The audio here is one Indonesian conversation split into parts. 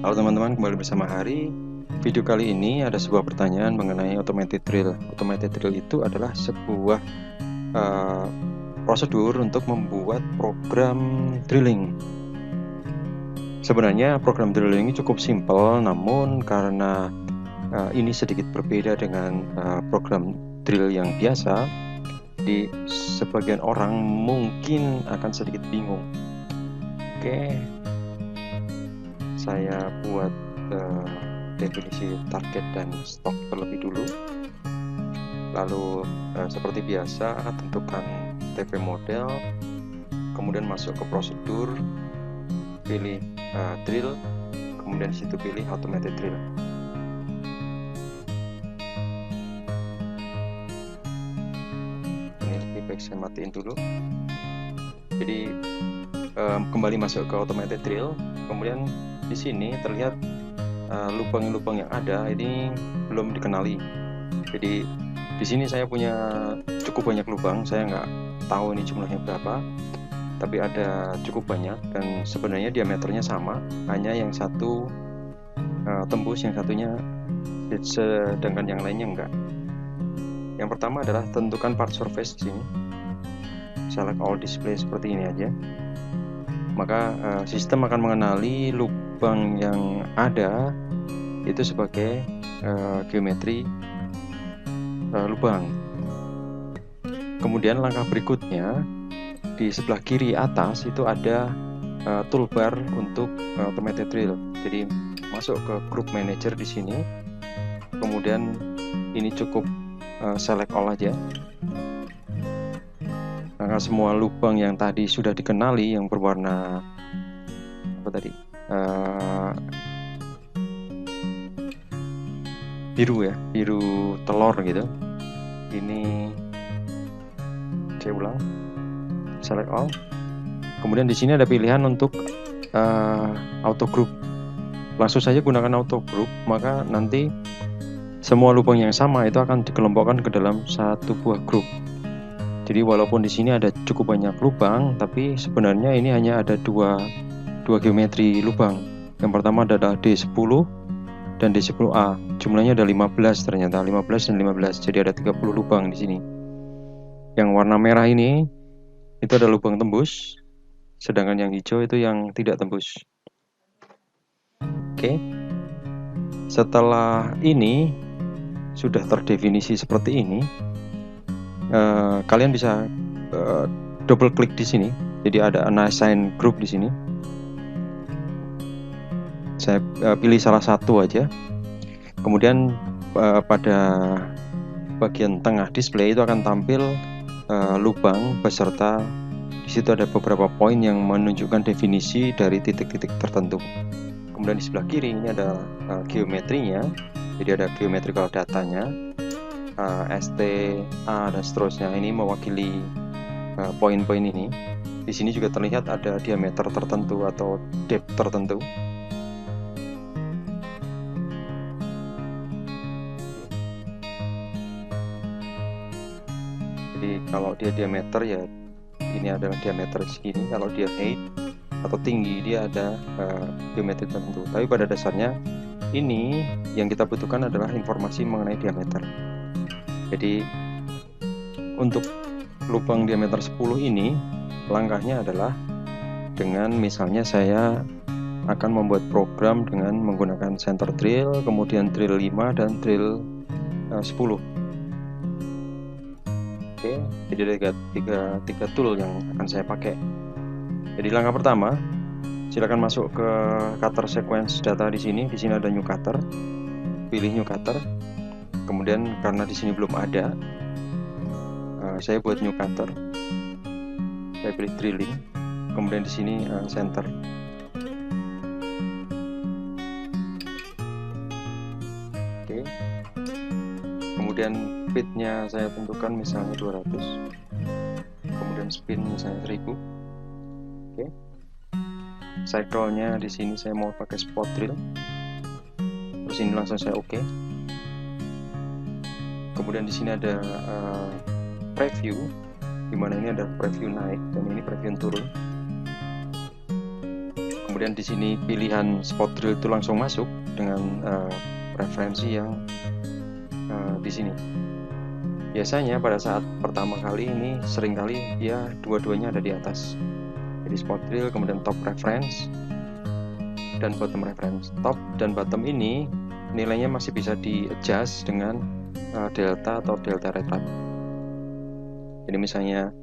Halo teman-teman, kembali bersama Hari. Video kali ini ada sebuah pertanyaan mengenai automated drill. Automated drill itu adalah sebuah prosedur untuk membuat program drilling. Sebenarnya program drilling ini cukup simpel, namun karena ini sedikit berbeda dengan program drill yang biasa, di sebagian orang mungkin akan sedikit bingung. Oke, saya buat definisi target dan stok terlebih dulu. Lalu seperti biasa tentukan TP model, kemudian masuk ke prosedur, pilih drill, kemudian di situ pilih automated drill. Ini lebih baik saya matiin dulu. Jadi kembali masuk ke automated drill, kemudian di sini terlihat lubang-lubang yang ada ini belum dikenali. Jadi di sini saya punya cukup banyak lubang, saya nggak tahu ini jumlahnya berapa, tapi ada cukup banyak dan sebenarnya diameternya sama, hanya yang satu tembus, yang satunya sedangkan yang lainnya enggak. Yang pertama adalah tentukan part surface di sini, select all display seperti ini aja. Maka sistem akan mengenali lubang yang ada itu sebagai geometri lubang. Kemudian langkah berikutnya di sebelah kiri atas itu ada toolbar untuk automated drill. Jadi masuk ke group manager di sini. Kemudian ini cukup select all aja. Maka semua lubang yang tadi sudah dikenali yang berwarna apa tadi? Biru ya, biru telur gitu. Ini saya ulang, select all. Kemudian di sini ada pilihan untuk auto group. Langsung saja gunakan auto group, maka nanti semua lubang yang sama itu akan dikelompokkan ke dalam satu buah grup. Jadi walaupun di sini ada cukup banyak lubang, tapi sebenarnya ini hanya ada dua geometri lubang. Yang pertama adalah D10 dan D10A. Jumlahnya ada 15 ternyata, 15 dan 15. Jadi ada 30 lubang di sini. Yang warna merah ini itu ada lubang tembus, sedangkan yang hijau itu yang tidak tembus. Oke. Setelah ini sudah terdefinisi seperti ini, kalian bisa double klik di sini. Jadi ada assign group di sini. Saya pilih salah satu aja. Kemudian pada bagian tengah display itu akan tampil lubang beserta di situ ada beberapa poin yang menunjukkan definisi dari titik-titik tertentu. Kemudian di sebelah kiri ini ada geometrinya. Jadi ada geometrical datanya, ST, A dan seterusnya. Ini mewakili poin-poin ini. Di sini juga terlihat ada diameter tertentu atau depth tertentu. Jadi kalau dia diameter ya ini adalah diameter segini. Kalau dia height atau tinggi dia ada geometri tertentu. Tapi pada dasarnya ini yang kita butuhkan adalah informasi mengenai diameter. Jadi untuk lubang diameter 10 ini langkahnya adalah dengan misalnya saya akan membuat program dengan menggunakan center drill, kemudian drill 5 dan drill 10. Oke, jadi ada tiga tool yang akan saya pakai. Jadi langkah pertama, silakan masuk ke cutter sequence data di sini. Di sini ada new cutter. Pilih new cutter. Kemudian karena di sini belum ada, saya buat new cutter. Saya pilih drilling. Kemudian di sini center. Oke. Kemudian speednya saya tentukan misalnya 200. Kemudian spin misalnya 1000. Oke. Cycle-nya di sini saya mau pakai spot drill. Terus ini langsung saya oke. Kemudian di sini ada preview, di mana ini ada preview naik dan ini preview turun. Kemudian di sini pilihan spot drill itu langsung masuk dengan referensi yang di sini. Biasanya pada saat pertama kali ini seringkali dia dua-duanya ada di atas. Jadi spot drill, kemudian top reference dan bottom reference. Top dan bottom ini nilainya masih bisa di adjust dengan delta atau delta retard. Jadi misalnya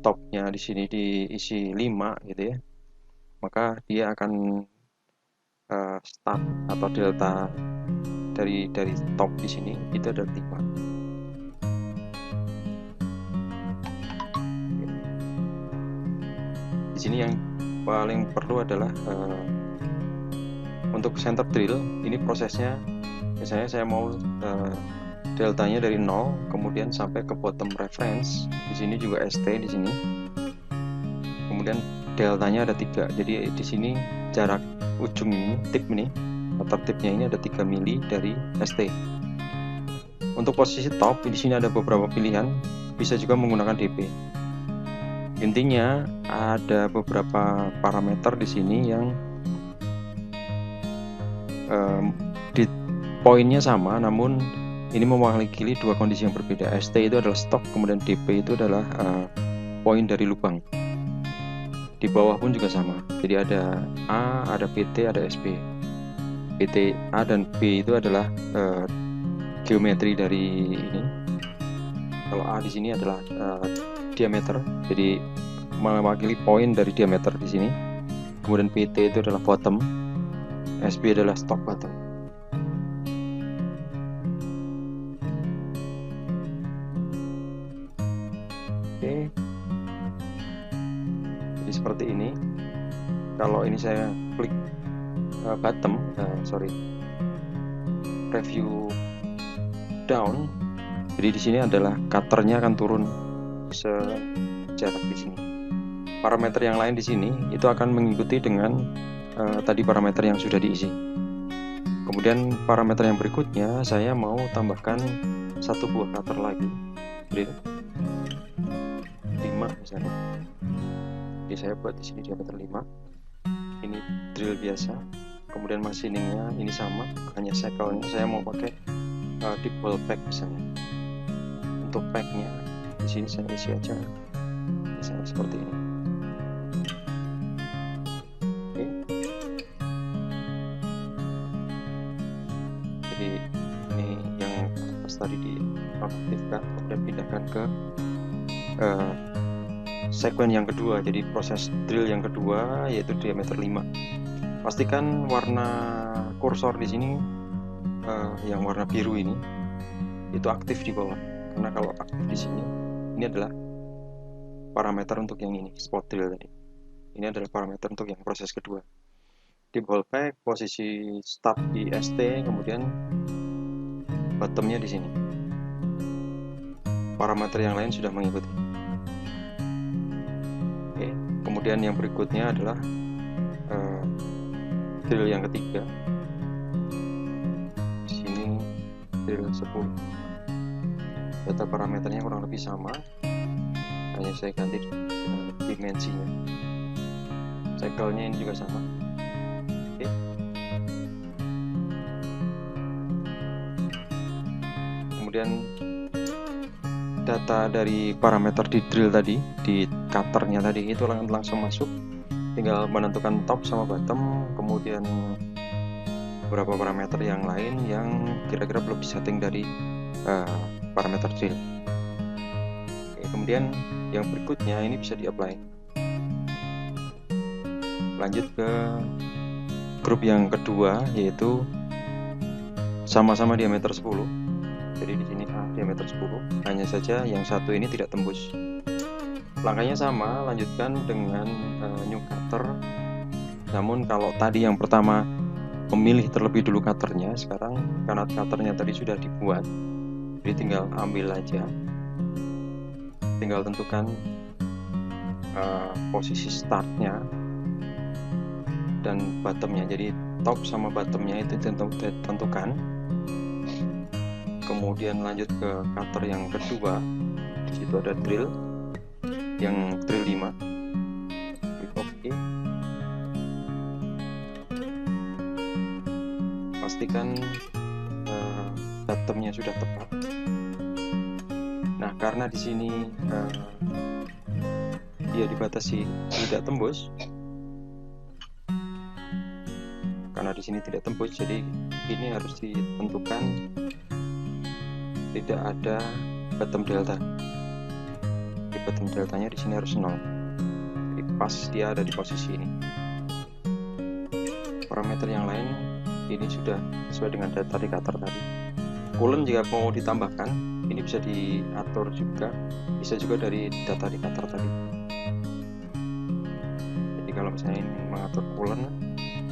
topnya di sini diisi 5 gitu ya, maka dia akan start atau delta dari top di sini itu ada 5. Di sini yang paling perlu adalah untuk center drill. Ini prosesnya, misalnya saya mau deltanya dari 0 kemudian sampai ke bottom reference. Di sini juga ST di sini. Kemudian deltanya ada 3. Jadi di sini jarak ujung ini, tip ini atau tipnya ini ada 3 mili dari ST. Untuk posisi top di sini ada beberapa pilihan, bisa juga menggunakan DP. Intinya ada beberapa parameter di sini yang di poinnya sama, namun ini mewakili dua kondisi yang berbeda. ST itu adalah stok, kemudian DP itu adalah poin dari lubang. Di bawah pun juga sama. Jadi ada A, ada PT, ada SB. PT A dan B itu adalah geometri dari ini. Kalau A di sini adalah diameter, jadi mewakili poin dari diameter di sini. Kemudian PT itu adalah bottom, SB adalah stock bottom. Oke. Jadi seperti ini. Kalau ini saya klik bottom, review down. Jadi di sini adalah cutternya akan turun sejarak di sini. Parameter yang lain di sini itu akan mengikuti dengan tadi parameter yang sudah diisi. Kemudian parameter yang berikutnya saya mau tambahkan satu buah cutter lagi, drill 5 misalnya. Jadi saya buat di sini diameter 5. Ini drill biasa. Kemudian machiningnya ini sama, hanya cycle-nya saya mau pakai deep hole pack misalnya. Untuk packnya di sini saya isi aja misalnya seperti ini. Oke. Jadi ini yang atas tadi diaktifkan, kemudian pindahkan ke sekuen yang kedua. Jadi proses drill yang kedua yaitu diameter 5. Pastikan warna kursor di sini yang warna biru ini itu aktif di bawah. Karena kalau aktif di sini, ini adalah parameter untuk yang ini, spot drill tadi. Ini adalah parameter untuk yang proses kedua. Di ball pack, posisi start di ST, kemudian bottomnya di sini. Parameter yang lain sudah mengikuti. Oke, kemudian yang berikutnya adalah drill yang ketiga. Di sini drill 10. Data parameternya kurang lebih sama, hanya saya ganti dimensinya. Cycle-nya ini juga sama. Oke. Kemudian data dari parameter di drill tadi, di cutternya tadi itu langsung masuk. Tinggal menentukan top sama bottom, kemudian beberapa parameter yang lain yang kira-kira belum disetting dari parameter drill. Oke, kemudian yang berikutnya ini bisa di-apply. Lanjut ke grup yang kedua, yaitu sama-sama diameter 10. Jadi di sini A diameter 10, hanya saja yang satu ini tidak tembus. Langkahnya sama, lanjutkan dengan new cutter. Namun kalau tadi yang pertama memilih terlebih dulu cutternya, sekarang karena cutternya tadi sudah dibuat, jadi tinggal ambil aja, tinggal tentukan posisi startnya dan bottomnya. Jadi top sama bottomnya itu tentukan. Kemudian lanjut ke cutter yang kedua. Di situ ada drill yang drill 5. Klik OK. pastikan datumnya sudah tepat. Nah, karena di sini dia dibatasi tidak tembus, karena di sini tidak tembus, jadi ini harus ditentukan tidak ada bottom delta. Di bottom deltanya di sini harus 0. Jadi pas dia ada di posisi ini. Parameter yang lain ini sudah sesuai dengan data indikator tadi. Coolant jika mau ditambahkan, ini bisa diatur juga, bisa juga dari data indikator tadi. Jadi kalau misalnya ini mengatur coolant,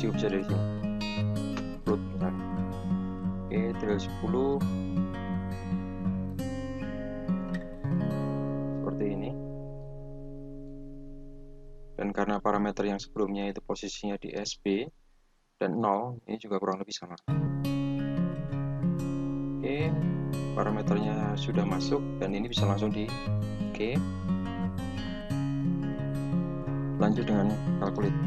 juga bisa dari sini. Fluid misalnya. Oke, drill 10 seperti ini. Dan karena parameter yang sebelumnya itu posisinya di SB dan 0, ini juga kurang lebih sama. Oke, parameternya sudah masuk dan ini bisa langsung di oke. Lanjut dengan calculate.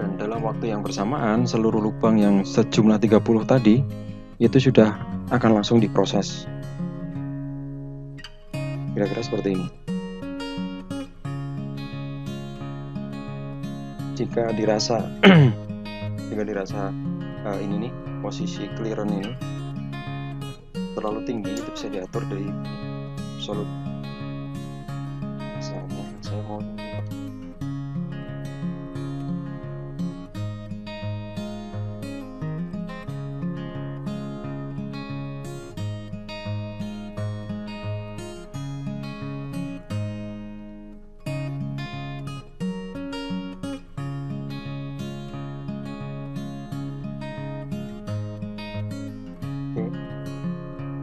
Dan dalam waktu yang bersamaan, seluruh lubang yang sejumlah 30 tadi itu sudah akan langsung diproses. Kira-kira seperti ini. Jika dirasa ini nih, posisi clearance ini terlalu tinggi, itu bisa diatur dari absolute. Misalnya saya mau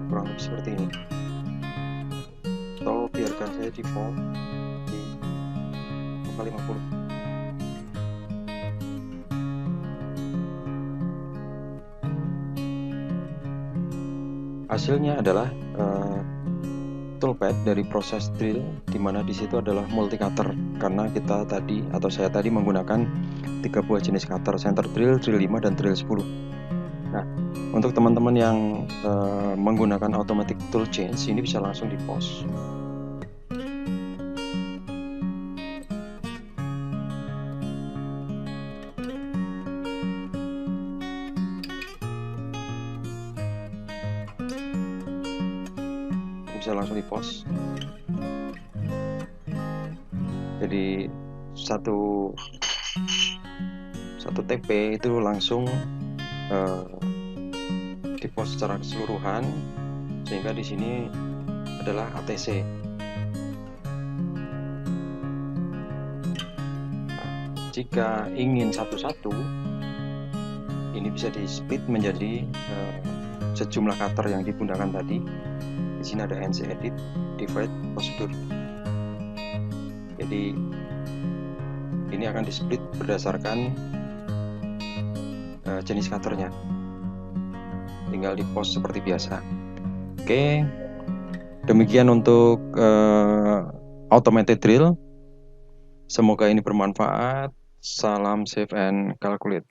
kurang lebih seperti ini, atau biarkan saya default di 50. Hasilnya adalah toolpad dari proses drill, dimana di situ adalah multi cutter, karena kita tadi atau saya tadi menggunakan 3 buah jenis cutter, center drill, drill 5 dan drill 10. Nah, untuk teman-teman yang menggunakan automatic tool change, ini bisa langsung di pause. Bisa langsung di pause. Jadi satu TP itu langsung di pause secara keseluruhan, sehingga di sini adalah ATC. Nah, jika ingin satu-satu, ini bisa di split menjadi sejumlah cutter yang digunakan tadi. Di sini ada NC edit, divide, prosedur. Jadi ini akan di split berdasarkan jenis cutternya. Tinggal di pause seperti biasa. Oke, demikian untuk automated drill. Semoga ini bermanfaat. Salam save and calculate.